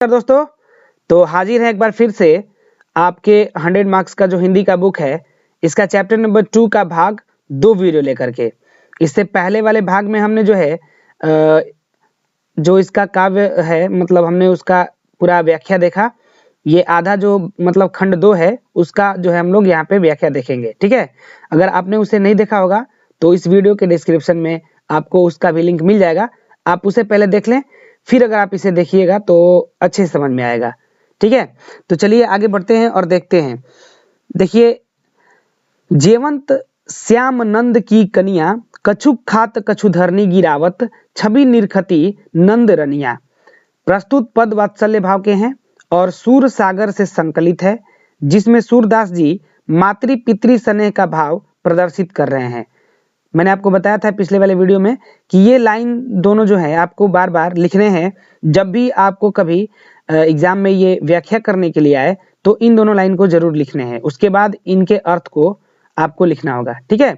दोस्तों, तो हाजिर है एक बार फिर से आपके 100 मार्क्स का जो हिंदी का बुक है, इसका चैप्टर नंबर 2 का भाग 2 वीडियो लेकर के। इससे पहले वाले भाग में हमने जो है जो इसका काव्य है, मतलब हमने उसका पूरा व्याख्या देखा। ये आधा जो मतलब खंड 2 है, उसका जो है हम लोग यहाँ पे व्याख्या देखेंगे। ठीक है, अगर आपने उसे नहीं देखा होगा तो इस वीडियो के डिस्क्रिप्शन में आपको उसका भी लिंक मिल जाएगा, आप उसे पहले देख लें, फिर अगर आप इसे देखिएगा तो अच्छे से समझ में आएगा। ठीक है, तो चलिए आगे बढ़ते हैं और देखते हैं। देखिए, जेवंत श्याम नंद की कनिया, कछु खात कछु धरनी गिरावत, छवि निरखती नंद रनिया। प्रस्तुत पद वात्सल्य भाव के हैं और सूर सागर से संकलित है, जिसमें सूरदास जी मातृ पितृ स्नेह का भाव प्रदर्शित कर रहे हैं। मैंने आपको बताया था पिछले वाले वीडियो में कि ये लाइन दोनों जो है आपको बार बार लिखने हैं। जब भी आपको कभी एग्जाम में ये व्याख्या करने के लिए आए तो इन दोनों लाइन को जरूर लिखने हैं, उसके बाद इनके अर्थ को आपको लिखना होगा। ठीक है,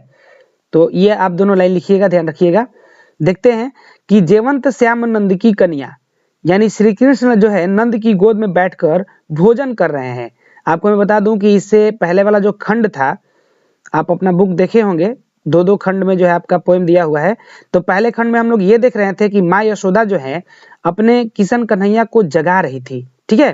तो ये आप दोनों लाइन लिखिएगा, ध्यान रखिएगा। देखते हैं कि जेवंत श्याम नंद की कन्या, यानी श्री कृष्ण जो है नंद की गोद में बैठकर भोजन कर रहे हैं। आपको मैं बता दूं कि इससे पहले वाला जो खंड था, आप अपना बुक देखे होंगे, 2-2 खंड में जो है आपका पोएम दिया हुआ है। तो पहले खंड में हम लोग ये देख रहे थे कि माँ यशोदा जो है अपने किशन कन्हैया को जगा रही थी। ठीक है,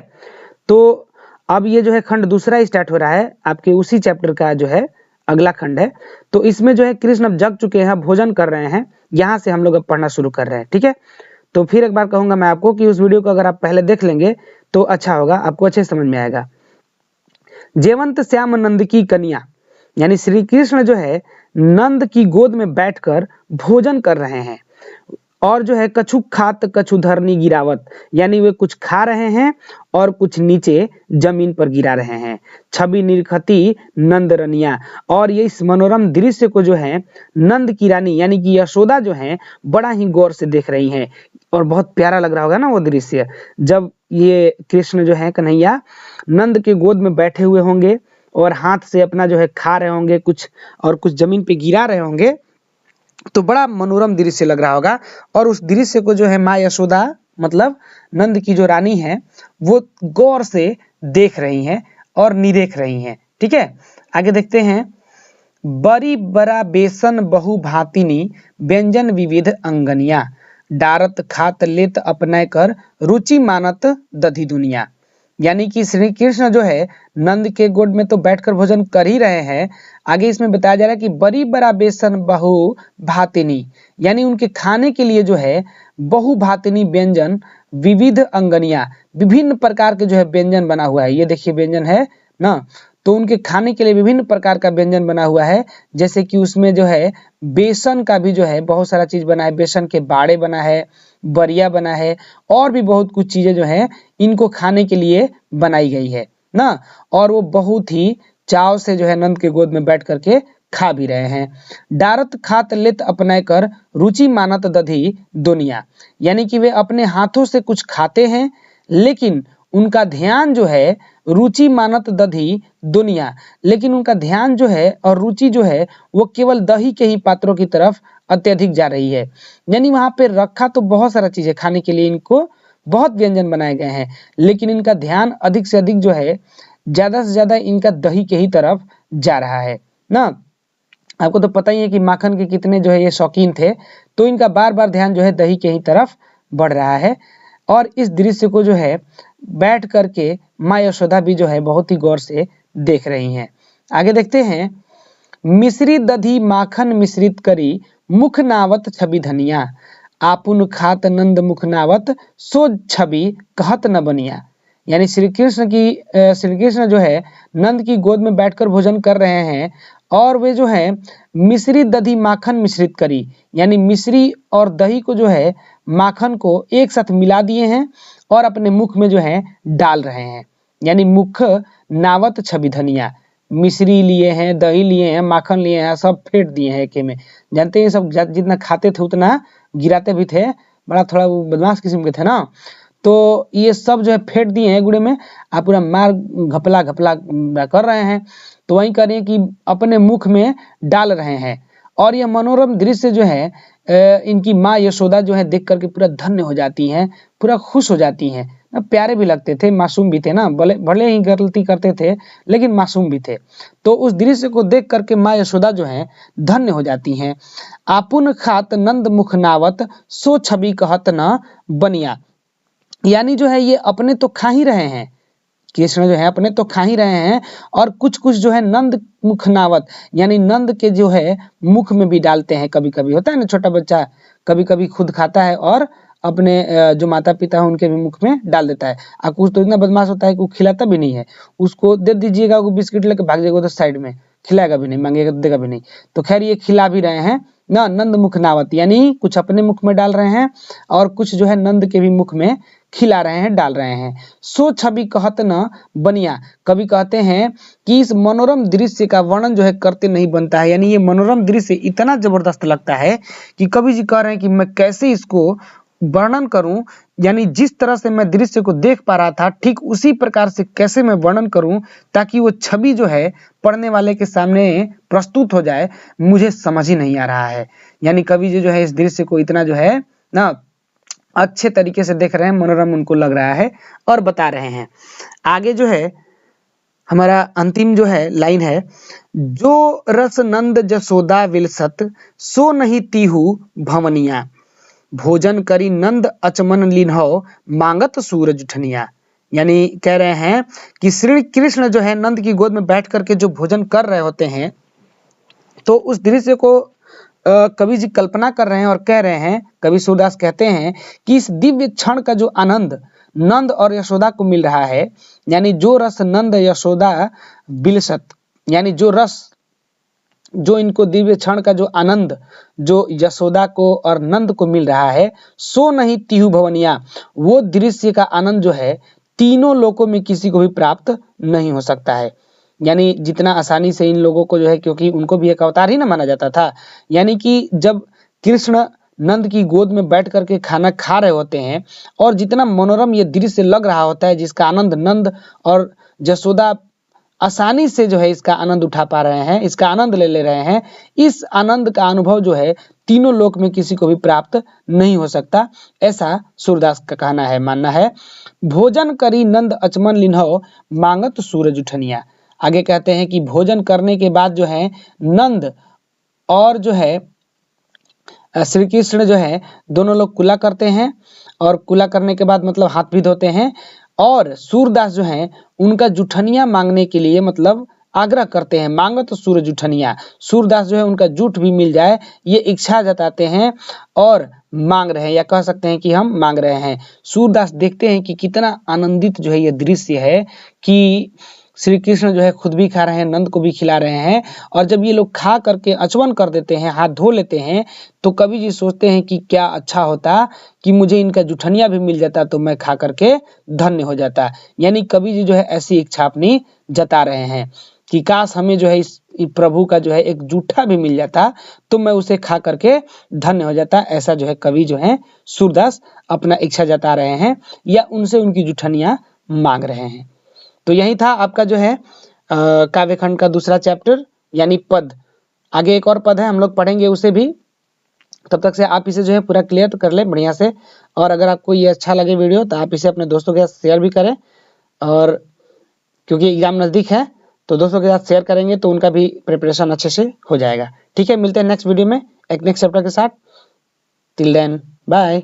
तो अब ये जो है खंड दूसरा स्टार्ट हो रहा है, आपके उसी चैप्टर का जो है अगला खंड है। तो इसमें जो है कृष्ण अब जग चुके हैं, भोजन कर रहे हैं, यहाँ से हम लोग अब पढ़ना शुरू कर रहे हैं। ठीक है, तो फिर एक बार कहूंगा मैं आपको कि उस वीडियो को अगर आप पहले देख लेंगे तो अच्छा होगा, आपको अच्छे समझ में आएगा। जेवंत श्याम नंद की कन्या, यानी श्री कृष्ण जो है नंद की गोद में बैठकर भोजन कर रहे हैं और जो है कछु खात कछु धरनी गिरावत, यानी वे कुछ खा रहे हैं और कुछ नीचे जमीन पर गिरा रहे हैं। छवि निरखती नंद रनिया, और ये इस मनोरम दृश्य को जो है नंद की रानी यानी कि यशोदा जो है बड़ा ही गौर से देख रही हैं। और बहुत प्यारा लग रहा होगा ना वो दृश्य, जब ये कृष्ण जो है कन्हैया नंद के गोद में बैठे हुए होंगे और हाथ से अपना जो है खा रहे होंगे कुछ, और कुछ जमीन पे गिरा रहे होंगे, तो बड़ा मनोरम दृश्य लग रहा होगा। और उस दृश्य को जो है माँ यशोदा, मतलब नंद की जो रानी है, वो गौर से देख रही हैं और निरेख रही हैं। ठीक है, आगे देखते हैं। बड़ी बड़ा बेसन बहु भातिनी, व्यंजन विविध अंगनिया, डारत खात लेत अपने कर, रुचि मानत दधी दुनिया। यानी कि श्री कृष्ण जो है नंद के गोद में तो बैठकर भोजन कर ही रहे हैं। आगे इसमें बताया जा रहा है कि बड़ी बड़ा बेसन बहु भातिनी, यानी उनके खाने के लिए जो है बहु भातिनी व्यंजन विविध अंगनिया, विभिन्न प्रकार के जो है व्यंजन बना हुआ है। ये देखिए व्यंजन है ना, तो उनके खाने के लिए विभिन्न प्रकार का व्यंजन बना हुआ है। जैसे कि उसमें जो है बेसन का भी जो है बहुत सारा चीज बना है, बेसन के बाड़े बना है, बरिया बना है, और भी बहुत कुछ चीजें जो है इनको खाने के लिए बनाई गई है ना। और वो बहुत ही चाव से जो है नंद के गोद में बैठ करके खा भी रहे हैं। डारत खात लेत अपने कर, रुचि मानत दधी दुनिया, यानी कि वे अपने हाथों से कुछ खाते हैं, लेकिन उनका ध्यान जो है रुचि मानत दधी दुनिया, लेकिन उनका ध्यान जो है और रुचि जो है वो केवल दही के ही पात्रों की तरफ अत्यधिक जा रही है। यानी वहां पे रखा तो बहुत सारा चीजें खाने के लिए, इनको बहुत व्यंजन बनाए गए हैं, लेकिन इनका ध्यान अधिक से अधिक जो है ज्यादा से ज्यादा इनका दही के ही तरफ जा रहा है ना। आपको तो पता ही है कि माखन के कितने जो है ये शौकीन थे, तो इनका बार बार ध्यान जो है दही के ही तरफ बढ़ रहा है। और इस दृश्य को जो है बैठ करके माँ यशोदा भी जो है बहुत ही गौर से देख रही हैं। आगे देखते हैं। मिश्री दधी माखन मिश्रित करी, मुख नावत छवि धनिया, आपुन खात नंद मुख नावत, सो छवि कहत न बनिया। यानी श्री कृष्ण जो है नंद की गोद में बैठकर भोजन कर रहे हैं, और वे जो है मिश्री दधी माखन मिश्रित करी, यानी मिश्री और दही को जो है माखन को एक साथ मिला दिए हैं और अपने मुख में जो है डाल रहे हैं। यानी मुख नावत छवि धनिया, मिश्री लिए हैं, दही लिए हैं, माखन लिए हैं, सब फेंट दिए हैं एके में। जानते हैं सब जितना खाते थे उतना गिराते भी थे, बड़ा थोड़ा वो बदमाश किस्म के थे ना, तो ये सब जो है फेंट दिए हैं गुड़े में, आप पूरा मार घपला घपला कर रहे हैं। तो वही करें कि अपने मुख में डाल रहे हैं और यह मनोरम दृश्य जो है इनकी माँ यशोदा जो है देख करके पूरा धन्य हो जाती हैं, पूरा खुश हो जाती हैं। प्यारे भी लगते थे, मासूम भी थे ना, भले ही गलती करते थे लेकिन मासूम भी थे। तो उस दृश्य को देख करके माँ यशोदा जो है धन्य हो जाती हैं। आपुन खात नंद मुख नावत सो छवि कहत न बनिया, यानी जो है ये अपने तो खा ही रहे हैं, कृष्ण जो है अपने तो खा ही रहे हैं, और कुछ कुछ जो है नंद मुख नावत यानी नंद के जो है मुख में भी डालते हैं। कभी कभी होता है ना, छोटा बच्चा कभी कभी खुद खाता है और अपने जो माता पिता है उनके भी मुख में डाल देता है। और कुछ तो इतना बदमाश होता है कि वो खिलाता भी नहीं है, उसको दे दीजिएगा वो बिस्किट लेके भाग जाएगा उधर साइड में, खिलाएगा भी नहीं, मांगेगा देगा भी नहीं। तो खैर ये खिला भी रहे हैं ना, नंद मुख नावत यानी कुछ अपने मुख में डाल रहे हैं और कुछ जो है नंद के भी मुख में खिला रहे हैं, डाल रहे हैं। सो छवि कहत न बनिया, कवि कहते हैं कि इस मनोरम दृश्य का वर्णन जो है करते नहीं बनता है, यानी ये मनोरम दृश्य इतना जबरदस्त लगता है कि कवि जी कह रहे हैं कि मैं कैसे इसको वर्णन करूं, यानी जिस तरह से मैं दृश्य को देख पा रहा था ठीक उसी प्रकार से कैसे मैं वर्णन करूं ताकि वो छवि जो है पढ़ने वाले के सामने प्रस्तुत हो जाए, मुझे समझ ही नहीं आ रहा है। यानी कवि जी जो है इस दृश्य को इतना जो है ना अच्छे तरीके से देख रहे हैं, मनोरम उनको लग रहा है और बता रहे हैं। आगे जो है हमारा अंतिम जो है लाइन है, जो रस नंद जसोदा विलसत सो नहीं तीहू भवनिया, भोजन करी नंद अचमन लिन्हो मांगत सूरज उठनिया। यानी कह रहे हैं कि श्री कृष्ण जो है नंद की गोद में बैठ करके जो भोजन कर रहे होते हैं, तो उस दृश्य को कवि जी कल्पना कर रहे हैं और कह रहे हैं, कवि सूरदास कहते हैं कि इस दिव्य क्षण का जो आनंद नंद और यशोदा को मिल रहा है, यानी जो रस नंद यशोदा बिलसत, यानी जो रस जो इनको दिव्य क्षण का जो आनंद जो यशोदा को और नंद को मिल रहा है, सो नहीं तीहू भवनिया, वो दृश्य का आनंद जो है तीनों लोकों में किसी को भी प्राप्त नहीं हो सकता है। यानी जितना आसानी से इन लोगों को जो है, क्योंकि उनको भी एक अवतार ही ना माना जाता था, यानी कि जब कृष्ण नंद की गोद में बैठ करके खाना खा रहे होते हैं और जितना मनोरम ये दृश्य लग रहा होता है, जिसका आनंद नंद और यशोदा आसानी से जो है इसका आनंद उठा पा रहे हैं, इसका आनंद ले रहे हैं, इस आनंद का अनुभव जो है तीनों लोक में किसी को भी प्राप्त नहीं हो सकता, ऐसा सूरदास का कहना है, मानना है। भोजन करी नंद अचमन लिन्हो मांगत सूरज उठनिया, आगे कहते हैं कि भोजन करने के बाद जो है नंद और जो है श्री कृष्ण जो है दोनों लोग कुला करते हैं, और कुला करने के बाद मतलब हाथ भी धोते हैं, और सूरदास जो है उनका जुठनिया मांगने के लिए मतलब आग्रह करते हैं, मांगो तो सूरज जुठनिया, सूरदास जो है उनका जूठ भी मिल जाए ये इच्छा जताते हैं और मांग रहे हैं, या कह सकते हैं कि हम मांग रहे हैं। सूरदास देखते हैं कि कितना आनंदित जो है ये दृश्य है कि श्री कृष्ण जो है खुद भी खा रहे हैं, नंद को भी खिला रहे हैं, और जब ये लोग खा करके अचमन कर देते हैं, हाथ धो लेते हैं, तो कवि जी सोचते हैं कि क्या अच्छा होता कि मुझे इनका जुठनिया भी मिल जाता तो मैं खा करके धन्य हो जाता। यानी कवि जी जो है ऐसी इच्छा अपनी जता रहे हैं कि काश हमें जो है इस प्रभु का जो है एक जूठा भी मिल जाता तो मैं उसे खा करके धन्य हो जाता। ऐसा जो है कवि जो है सूरदास अपना इच्छा जता रहे हैं या उनसे उनकी जुठनिया मांग रहे हैं। तो यही था आपका जो है काव्यखंड का दूसरा चैप्टर यानी पद। आगे एक और पद है, हम लोग पढ़ेंगे उसे भी। तब तक से आप इसे जो है पूरा क्लियर कर ले बढ़िया से, और अगर आपको ये अच्छा लगे वीडियो तो आप इसे अपने दोस्तों के साथ शेयर भी करें, और क्योंकि एग्जाम नज़दीक है तो दोस्तों के साथ शेयर करेंगे तो उनका भी प्रिपरेशन अच्छे से हो जाएगा। ठीक है, मिलते हैं नेक्स्ट वीडियो में एक नेक्स्ट चैप्टर के साथ। Till then bye.